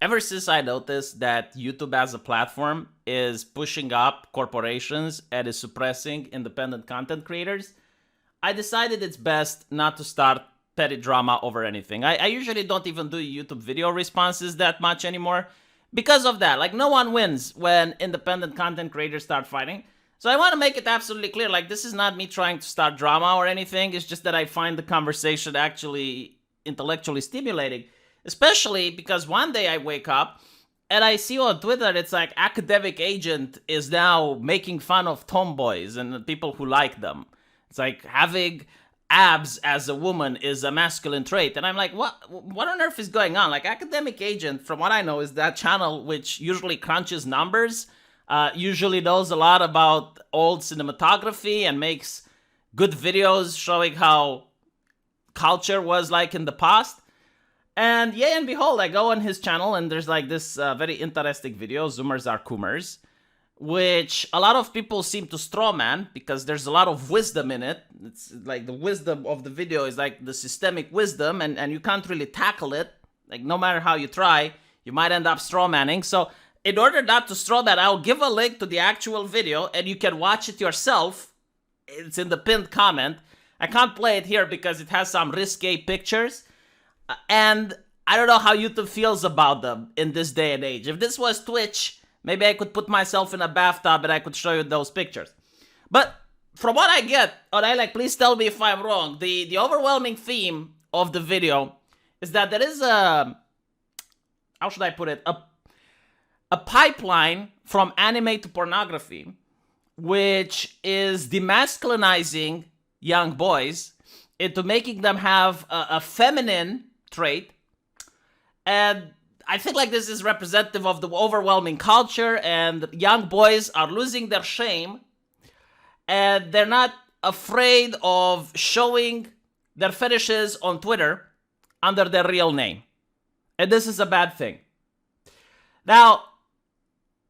ever since I noticed that YouTube as a platform is pushing up corporations and is suppressing independent content creators, I decided it's best not to start petty drama over anything. I usually don't even do YouTube video responses that much anymore because of that. Like, no one wins when independent content creators start fighting. So I want to make it absolutely clear, like, this is not me trying to start drama or anything. It's just that I find the conversation actually intellectually stimulating, especially because one day I wake up and I see on Twitter, it's like Academic Agent is now making fun of tomboys and people who like them. It's like having abs as a woman is a masculine trait. And I'm like, what on earth is going on? Like, Academic Agent, from what I know, is that channel which usually crunches numbers, usually knows a lot about old cinematography and makes good videos showing how culture was like in the past. And yeah, and behold, I go on his channel and there's like this very interesting video, Zoomers Are Coomers, which a lot of people seem to strawman because there's a lot of wisdom in it. It's like the wisdom of the video is like the systemic wisdom, and you can't really tackle it. Like, no matter how you try, you might end up strawmanning. So in order not to strawman, I'll give a link to the actual video and you can watch it yourself. It's in the pinned comment. I can't play it here because it has some risque pictures. And I don't know how YouTube feels about them in this day and age. If this was Twitch, maybe I could put myself in a bathtub and I could show you those pictures. But from what I get, please tell me if I'm wrong, the overwhelming theme of the video is that there is a, how should I put it, a pipeline from anime to pornography, which is demasculinizing young boys into making them have a feminine trait. And I think like this is representative of the overwhelming culture, and young boys are losing their shame and they're not afraid of showing their fetishes on Twitter under their real name. And this is a bad thing. Now,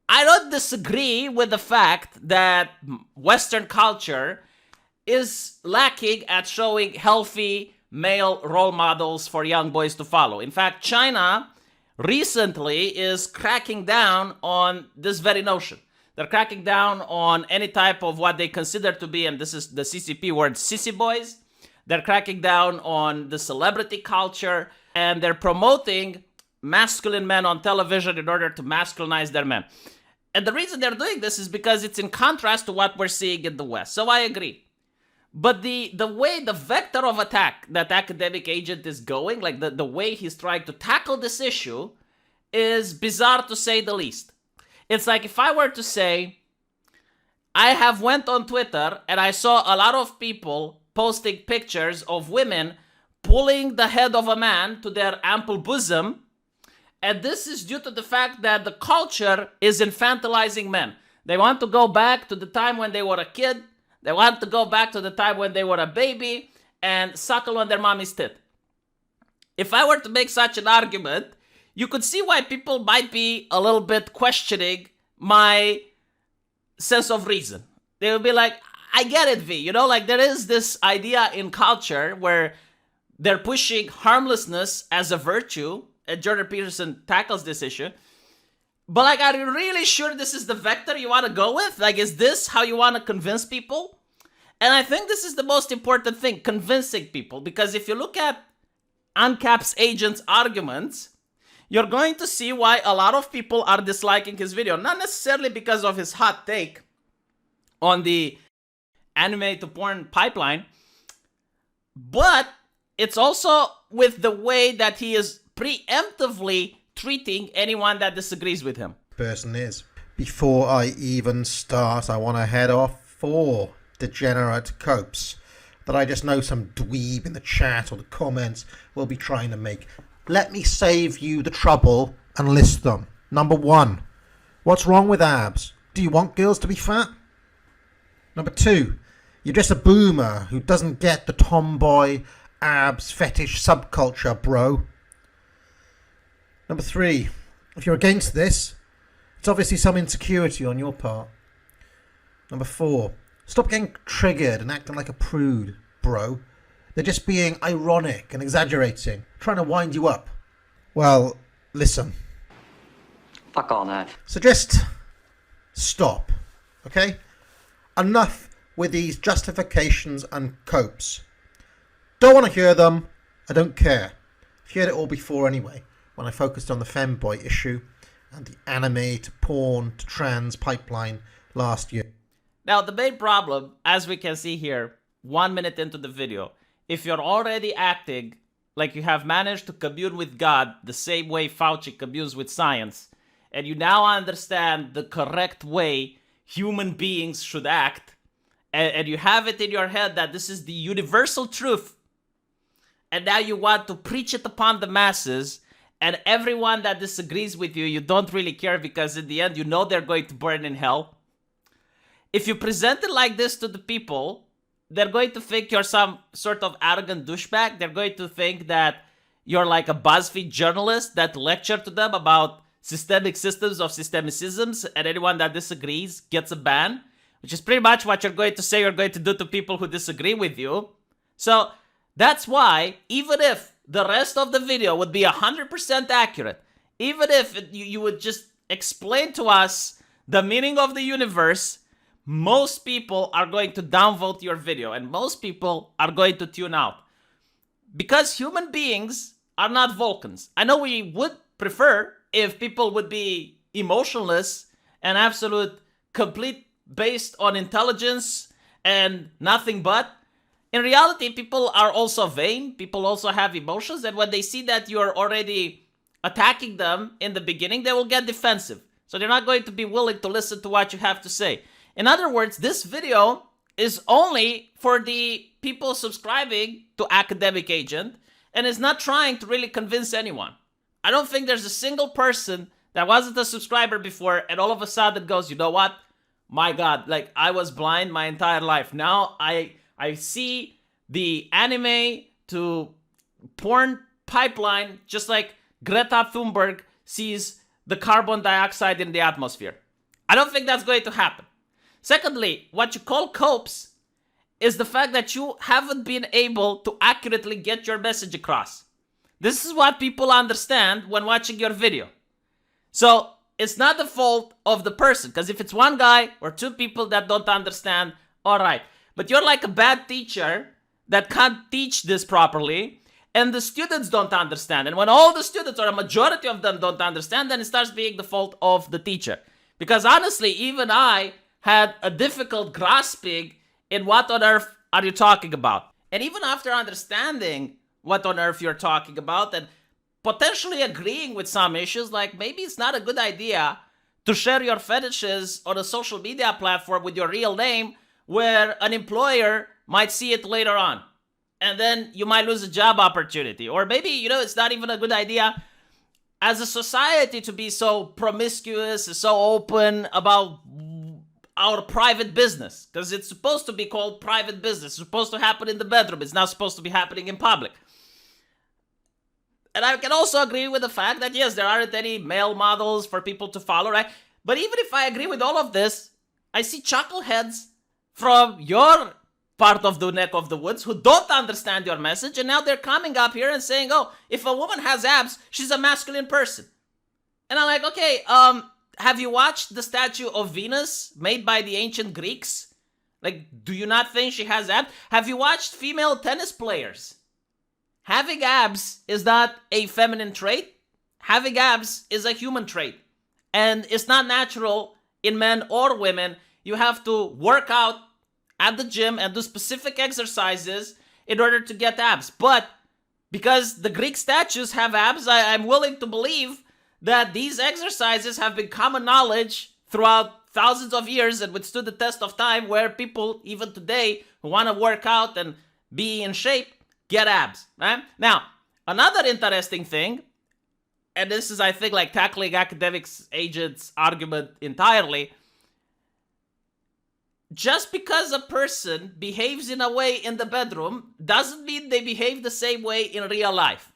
I don't disagree with the fact that Western culture is lacking at showing healthy male role models for young boys to follow. In fact, China recently is cracking down on this very notion. They're cracking down on any type of what they consider to be, and this is the CCP word, sissy boys. They're cracking down on the celebrity culture, and they're promoting masculine men on television in order to masculinize their men. And the reason they're doing this is because it's in contrast to what we're seeing in the West. So I agree. But the way, the vector of attack that Academic Agent is going, like the way he's trying to tackle this issue, is bizarre to say the least. It's like if I were to say, I have went on Twitter and I saw a lot of people posting pictures of women pulling the head of a man to their ample bosom, and this is due to the fact that the culture is infantilizing men. They want to go back to the time when they were a kid. They want to go back to the time when they were a baby and suckle on their mommy's tit. If I were to make such an argument, you could see why people might be a little bit questioning my sense of reason. They would be like, I get it, V. You know, like there is this idea in culture where they're pushing harmlessness as a virtue, and Jordan Peterson tackles this issue. But like, are you really sure this is the vector you want to go with? Like, is this how you want to convince people? And I think this is the most important thing, convincing people. Because if you look at Uncap's Agent's arguments, you're going to see why a lot of people are disliking his video. Not necessarily because of his hot take on the anime to porn pipeline, but it's also with the way that he is preemptively treating anyone that disagrees with him. Person is. Before I even start, I want to head off 4 degenerate copes that I just know some dweeb in the chat or the comments will be trying to make. Let me save you the trouble and list them. Number 1, what's wrong with abs? Do you want girls to be fat? Number 2, you're just a boomer who doesn't get the tomboy abs fetish subculture, bro. Number 3, if you're against this, it's obviously some insecurity on your part. Number 4, stop getting triggered and acting like a prude, bro. They're just being ironic and exaggerating, trying to wind you up. Well, listen, Fuck all that. So just stop, okay? Enough with these justifications and copes. Don't want to hear them. I don't care. I've heard it all before anyway, when I focused on the femboy issue and the anime to porn to trans pipeline last year. Now, the main problem, as we can see here, 1 minute into the video, if you're already acting like you have managed to commune with God the same way Fauci communes with science, and you now understand the correct way human beings should act, and you have it in your head that this is the universal truth, and now you want to preach it upon the masses, and everyone that disagrees with you, you don't really care because in the end you know they're going to burn in hell. If you present it like this to the people, they're going to think you're some sort of arrogant douchebag. They're going to think that you're like a BuzzFeed journalist that lectured to them about systemic systems of systemicisms, and anyone that disagrees gets a ban, which is pretty much what you're going to say you're going to do to people who disagree with you. So that's why, even if the rest of the video would be 100% accurate, even if you would just explain to us the meaning of the universe, most people are going to downvote your video and most people are going to tune out. Because human beings are not Vulcans. I know we would prefer if people would be emotionless and absolute, complete, based on intelligence and nothing but. In reality, people are also vain. People also have emotions. And when they see that you're already attacking them in the beginning, they will get defensive. So they're not going to be willing to listen to what you have to say. In other words, this video is only for the people subscribing to Academic Agent and is not trying to really convince anyone. I don't think there's a single person that wasn't a subscriber before and all of a sudden goes, you know what? My God, like I was blind my entire life. Now I see the anime to porn pipeline just like Greta Thunberg sees the carbon dioxide in the atmosphere. I don't think that's going to happen. Secondly, what you call copes is the fact that you haven't been able to accurately get your message across. This is what people understand when watching your video. So it's not the fault of the person, because if it's one guy or two people that don't understand, all right. But you're like a bad teacher that can't teach this properly, and the students don't understand. And when all the students, or a majority of them, don't understand, then it starts being the fault of the teacher. Because honestly, even I had a difficult grasping in what on earth are you talking about. And even after understanding what on earth you're talking about and potentially agreeing with some issues, like maybe it's not a good idea to share your fetishes on a social media platform with your real name where an employer might see it later on. And then you might lose a job opportunity. Or maybe, it's not even a good idea as a society to be so promiscuous, so open about our private business, because it's supposed to be called private business. It's supposed to happen in the bedroom. It's not supposed to be happening in public. And I can also agree with the fact that, yes, there aren't any male models for people to follow, right? But even if I agree with all of this, I see chuckleheads from your part of the neck of the woods who don't understand your message, and now they're coming up here and saying, oh, if a woman has abs, she's a masculine person. And I'm like, okay, have you watched the statue of Venus made by the ancient Greeks? Like, do you not think she has abs? Have you watched female tennis players? Having abs is not a feminine trait. Having abs is a human trait. And it's not natural in men or women. You have to work out at the gym and do specific exercises in order to get abs. But because the Greek statues have abs, I'm willing to believe that these exercises have been common knowledge throughout thousands of years and withstood the test of time, where people, even today, who want to work out and be in shape, get abs, right? Now, another interesting thing, and this is, I think, like tackling Academics Agent's argument entirely, just because a person behaves in a way in the bedroom doesn't mean they behave the same way in real life.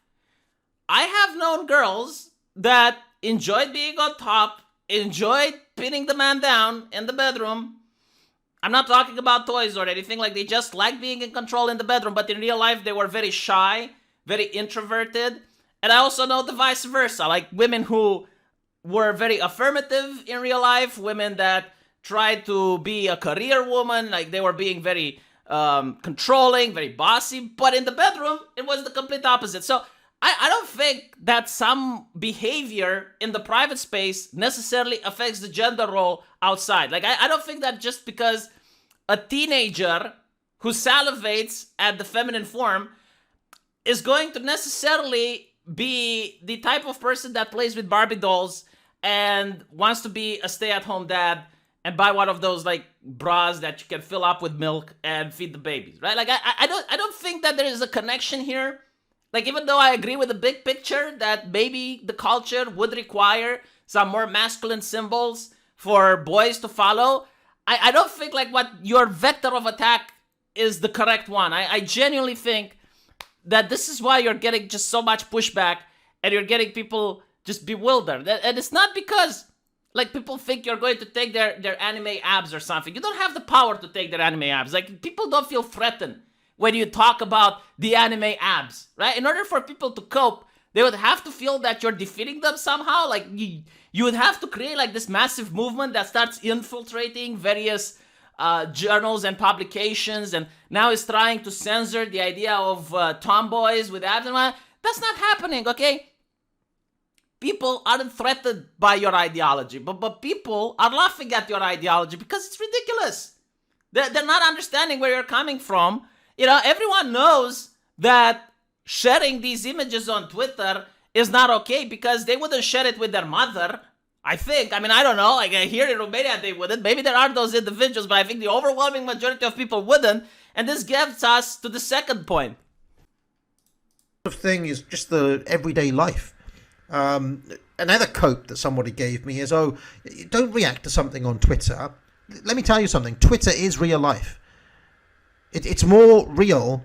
I have known girls that enjoyed being on top, enjoyed pinning the man down in the bedroom. I'm not talking about toys or anything, like they just like being in control in the bedroom, but in real life they were very shy, very introverted. And I also know the vice versa, like women who were very affirmative in real life, women that tried to be a career woman, like they were being very controlling, very bossy, but in the bedroom, it was the complete opposite. So I don't think that some behavior in the private space necessarily affects the gender role outside. Like, I don't think that just because a teenager who salivates at the feminine form is going to necessarily be the type of person that plays with Barbie dolls and wants to be a stay-at-home dad and buy one of those like bras that you can fill up with milk and feed the babies, right? Like I don't think that there is a connection here. Like, even though I agree with the big picture that maybe the culture would require some more masculine symbols for boys to follow, I don't think like what your vector of attack is the correct one. I genuinely think that this is why you're getting just so much pushback and you're getting people just bewildered. And it's not because like people think you're going to take their anime abs or something. You don't have the power to take their anime abs. Like, people don't feel threatened when you talk about the anime abs, right? In order for people to cope, they would have to feel that you're defeating them somehow. Like, you would have to create like this massive movement that starts infiltrating various journals and publications, and now is trying to censor the idea of tomboys with abs. That's not happening, okay? People aren't threatened by your ideology, but people are laughing at your ideology because it's ridiculous. They're not understanding where you're coming from. You know, everyone knows that sharing these images on Twitter is not okay because they wouldn't share it with their mother, I think. I mean, I don't know. Like, here in Romania, they wouldn't. Maybe there are those individuals, but I think the overwhelming majority of people wouldn't. And this gets us to the second point. The thing is just the everyday life. Another cope that somebody gave me is, oh, don't react to something on Twitter. Let me tell you something. Twitter is real life. It's more real,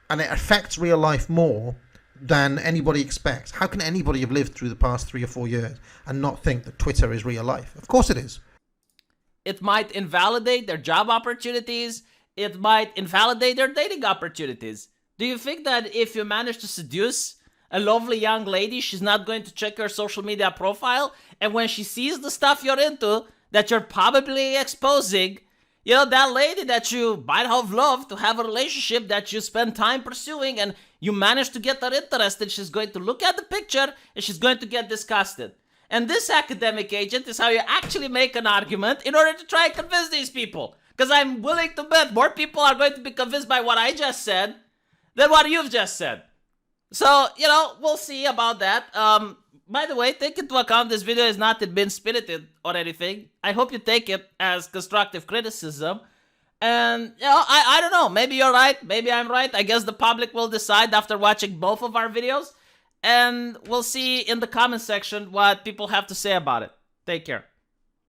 and it affects real life more than anybody expects. How can anybody have lived through the past 3 or 4 years and not think that Twitter is real life? Of course it is. It might invalidate their job opportunities. It might invalidate their dating opportunities. Do you think that if you manage to seduce a lovely young lady, she's not going to check your social media profile? And when she sees the stuff you're into, that you're probably exposing, you know, that lady that you might have loved to have a relationship that you spend time pursuing, and you manage to get her interested, she's going to look at the picture and she's going to get disgusted. And this academic agent is how you actually make an argument in order to try and convince these people. Because I'm willing to bet more people are going to be convinced by what I just said than what you've just said. So, you know, we'll see about that. By the way, take into account this video is not mean-spirited or anything. I hope you take it as constructive criticism. And, you know, I don't know. Maybe you're right. Maybe I'm right. I guess the public will decide after watching both of our videos. And we'll see in the comment section what people have to say about it. Take care.